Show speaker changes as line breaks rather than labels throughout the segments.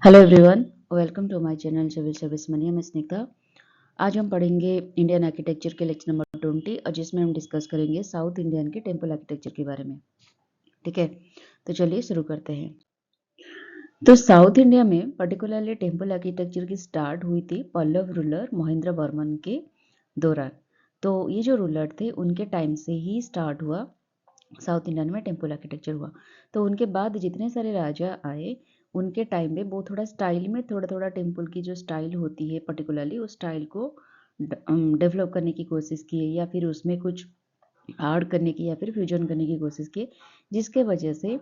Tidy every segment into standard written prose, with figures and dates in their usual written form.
Hello everyone, welcome to my channel civil service money. मैं स्निग्धा। आज हम पढ़ेंगे इंडियन आर्किटेक्चर के लेक्चर नंबर 20 और जिसमें हम डिस्कस करेंगे साउथ इंडियन के टेम्पल आर्किटेक्चर के बारे में। ठीक है, तो चलिए शुरू करते हैं। तो साउथ इंडिया में पर्टिकुलरली टेम्पल आर्किटेक्चर की स्टार्ट हुई थी पल्लव रूलर महेंद्र वर्मन के दौरान। तो ये जो रूलर थे उनके टाइम से ही स्टार्ट हुआ साउथ इंडियन में टेम्पल आर्किटेक्चर हुआ। तो उनके बाद जितने सारे राजा आए उनके टाइम में वो थोड़ा स्टाइल में थोड़ा थोड़ा टेम्पल की जो स्टाइल होती है पर्टिकुलरली उस स्टाइल को डेवलप करने की कोशिश की या फिर उसमें कुछ ऐड करने की या फिर फ्यूजन करने की कोशिश की, जिसके वजह से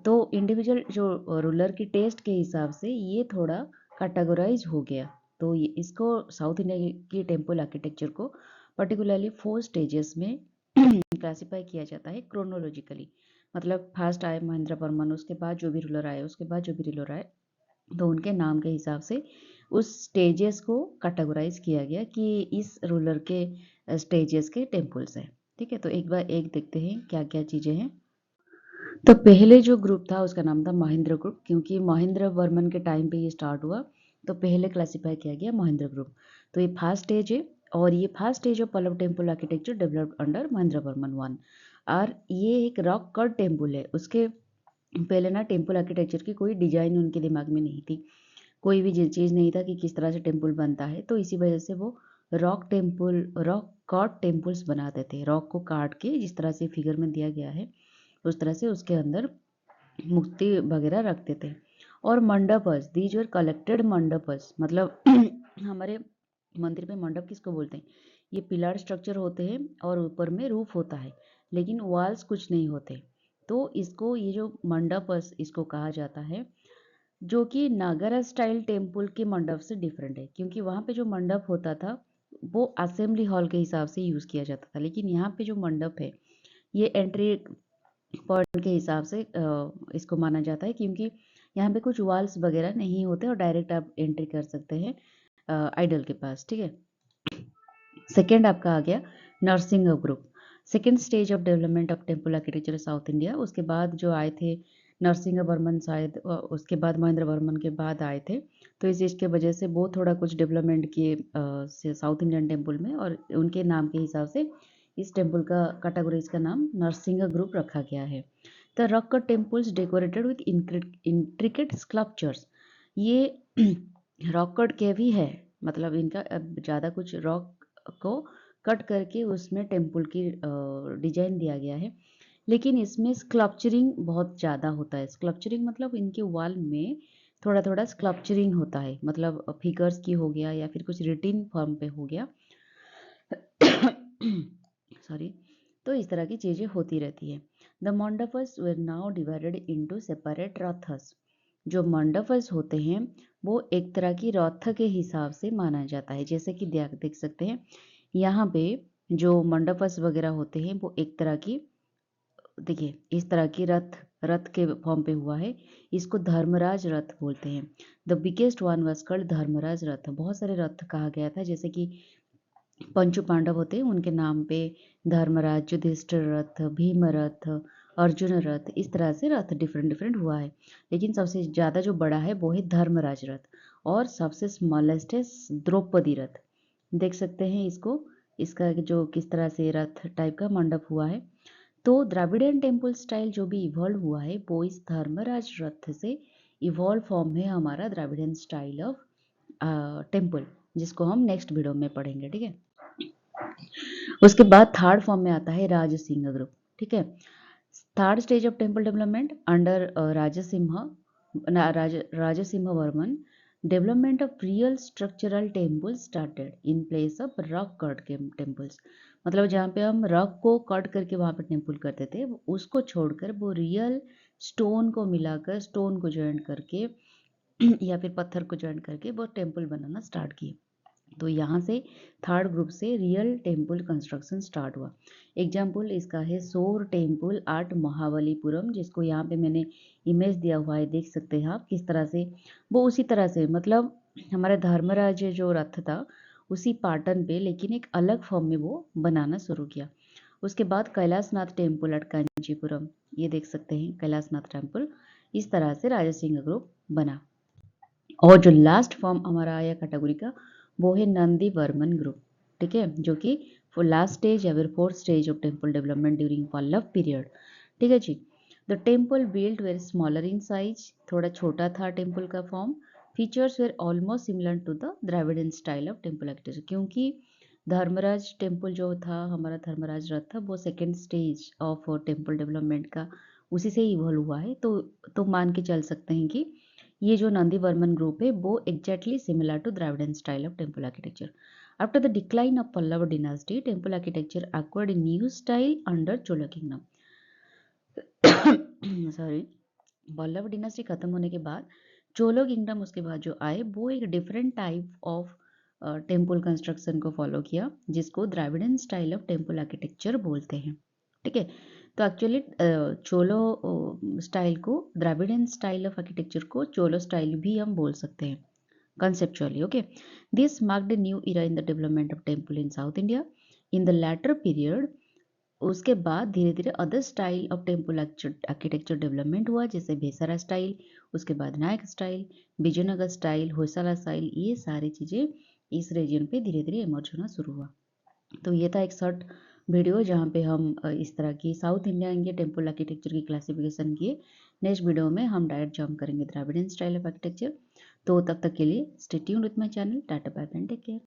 तो इंडिविजुअल जो रूलर की टेस्ट के हिसाब से ये थोड़ा कैटेगराइज हो गया। तो ये इसको साउथ इंडिया की टेम्पल आर्किटेक्चर को पर्टिकुलरली 4 स्टेजेस में क्लासिफाई किया जाता है क्रोनोलॉजिकली। मतलब फर्स्ट आए महेंद्र वर्मन, उसके बाद जो भी रूलर आए, उसके बाद जो भी रूलर आए, तो उनके नाम के हिसाब से उस स्टेजेस को कैटेगराइज किया गया कि इस रूलर के स्टेजेस के टेम्पल्स हैं। ठीक है, तो एक बार एक देखते हैं क्या क्या चीज़ें हैं। तो पहले जो ग्रुप था उसका नाम था महेंद्र ग्रुप, क्योंकि महेंद्र वर्मन के टाइम पे ये स्टार्ट हुआ तो पहले क्लासिफाई किया गया महेंद्र ग्रुप। तो ये फर्स्ट स्टेज है और ये first stage of Pallava temple architecture developed under Mahendra Varman one. और ये एक रॉक कट टेम्पल है। उसके पहले ना टेम्पल आर्किटेक्चर की कोई डिजाइन उनके दिमाग में नहीं थी, कोई भी चीज़ नहीं था कि किस तरह से टेम्पल बनता है। तो इसी वजह से वो रॉक कट टेम्पल्स बनाते थे। रॉक को काट के जिस तरह से फिगर में दिया गया है उस तरह से उसके अंदर मूर्ति वगैरह रखते थे। और mandapas, these were collected mandapas, मतलब हमारे मंदिर में मंडप किसको बोलते हैं? ये पिलर स्ट्रक्चर होते हैं और ऊपर में रूफ होता है, लेकिन वॉल्स कुछ नहीं होते। तो इसको ये जो मंडपस इसको कहा जाता है, जो कि नागरा स्टाइल टेम्पल के मंडप से डिफरेंट है, क्योंकि वहाँ पे जो मंडप होता था वो असेंबली हॉल के हिसाब से यूज़ किया जाता था। लेकिन यहाँ पे जो मंडप है ये एंट्री पॉइंट के हिसाब से इसको माना जाता है, क्योंकि यहाँ पे कुछ वॉल्स वगैरह नहीं होते और डायरेक्ट आप एंट्री कर सकते हैं आइडल के पास। ठीक है, सेकेंड आपका आ गया Narasimha group. Second stage of development of temple architecture south India. उसके बाद जो आए थे नरसिंह वर्मन, शायद उसके बाद महेंद्र वर्मन के बाद आए थे। तो इस चीज़ की वजह से वो थोड़ा कुछ डेवलपमेंट किए साउथ इंडियन टेम्पल में, और उनके नाम के हिसाब से इस टेम्पल का कैटेगरीज का नाम नरसिंह ग्रुप रखा गया है। The rock cut temples decorated with intricate sculptures. ये रॉक कट के भी है, मतलब इनका अब ज़्यादा कुछ रॉक को कट करके उसमें टेम्पल की डिजाइन दिया गया है, लेकिन इसमें स्कल्पचरिंग बहुत ज़्यादा होता है। स्कल्पचरिंग मतलब इनके वॉल में थोड़ा थोड़ा स्कल्पचरिंग होता है, मतलब फिगर्स की हो गया या फिर कुछ रिटिन फॉर्म पे हो गया। सॉरी। तो इस तरह की चीज़ें होती रहती है। The mandapas were now divided into separate rathas. जो मंडपस होते हैं वो एक तरह की रथ के हिसाब से माना जाता है। जैसे कि देख सकते हैं यहाँ पे जो मंडपस वगैरह होते हैं वो एक तरह की, देखिए इस तरह की रथ रथ के फॉर्म पे हुआ है। इसको धर्मराज रथ बोलते हैं। The biggest one was called Dharmaraja Ratha. बहुत सारे रथ कहा गया था, जैसे कि पंचु पांडव होते हैं उनके नाम पे धर्मराज, युधिष्ठिर रथ, भीम रथ, अर्जुन रथ, इस तरह से रथ डिफरेंट डिफरेंट हुआ है। लेकिन सबसे ज़्यादा जो बड़ा है वो है धर्मराज रथ, और सबसे स्मॉलेस्ट है द्रौपदी रथ। देख सकते हैं इसको, इसका जो किस तरह से रथ टाइप का मंडप हुआ है। तो द्राविडियन टेम्पल स्टाइल जो भी इवॉल्व हुआ है वो इस धर्मराज रथ से इवॉल्व फॉर्म है हमारा द्राविडियन स्टाइल ऑफ टेम्पल, जिसको हम नेक्स्ट वीडियो में पढ़ेंगे। ठीक है, उसके बाद थर्ड फॉर्म में आता है राजसिंह ग्रुप। ठीक है, third stage of temple development under Rajasimha Varman, development of real structural temple started in place of rock cut के टेम्पल्स। मतलब जहाँ पे हम रॉक को कट करके वहाँ पे टेम्पल करते थे, उसको छोड़कर वो रियल स्टोन को मिलाकर, स्टोन को ज्वाइन करके या फिर पत्थर को ज्वाइन करके वो टेम्पल बनाना स्टार्ट किए। तो यहाँ से थर्ड ग्रुप से रियल टेम्पल कंस्ट्रक्शन स्टार्ट हुआ। एग्जाम्पल इसका है सोर टेम्पल एट महाबलीपुरम, जिसको यहाँ पे मैंने इमेज दिया हुआ है, देख सकते हैं आप किस तरह से वो उसी तरह से, मतलब हमारा धर्मराज जो रथ था उसी पैटर्न पे, लेकिन एक अलग फॉर्म में वो बनाना शुरू किया। उसके बाद कैलाशनाथ टेम्पल एट कांचीपुरम, ये देख सकते हैं कैलाशनाथ टेम्पल, इस तरह से राजसिंह ग्रुप बना। और जो लास्ट फॉर्म हमारा आया कैटेगरी का वो है नंदी वर्मन ग्रुप, ठीक है, जो कि फॉर लास्ट स्टेज या फिर fourth stage of temple development during Pallava period, ठीक है जी। The temple build very smaller in size, थोड़ा छोटा था टेम्पल का form. Features were almost similar to the Dravidian style of temple architecture, क्योंकि धर्मराज टेम्पल जो था, हमारा धर्मराज रथ था, वो second stage of temple development का उसी से इवॉल्व हुआ है। तो मान के चल सकते हैं कि ये जो नंदी वर्मन ग्रुप है वो exactly similar to Dravidian style of temple architecture. After the decline of Pallava dynasty, temple architecture acquired a new style under Chola kingdom. Sorry, Pallava dynasty खत्म होने के बाद चोलो किंगडम उसके बाद जो आए वो एक different type of temple construction को फॉलो किया, जिसको Dravidian style of temple architecture बोलते हैं, ठीक है। तो एक्चुअली चोलो स्टाइल को, द्राविडियन स्टाइल ऑफ आर्किटेक्चर को चोलो स्टाइल भी हम बोल सकते हैं conceptually. Okay, this marked a new era in the development of temple in South India. In the latter period, उसके बाद धीरे धीरे other style of temple architecture development हुआ, जैसे बेसारा स्टाइल, उसके बाद Nayaka style, Vijayanagara style, Hoysala style, ये सारी चीज़ें इस रीजन पे धीरे धीरे इमर्ज होना शुरू हुआ। तो ये था एक शॉर्ट वीडियो जहाँ पे हम इस तरह की साउथ इंडिया के टेम्पल आर्किटेक्चर की क्लासिफिकेशन किए। नेक्स्ट वीडियो में हम डायरेक्ट जंप करेंगे द्राविडियन स्टाइल ऑफ आर्किटेक्चर। तो तब तक के लिए stay tuned with my channel. Tata bye bye, take care.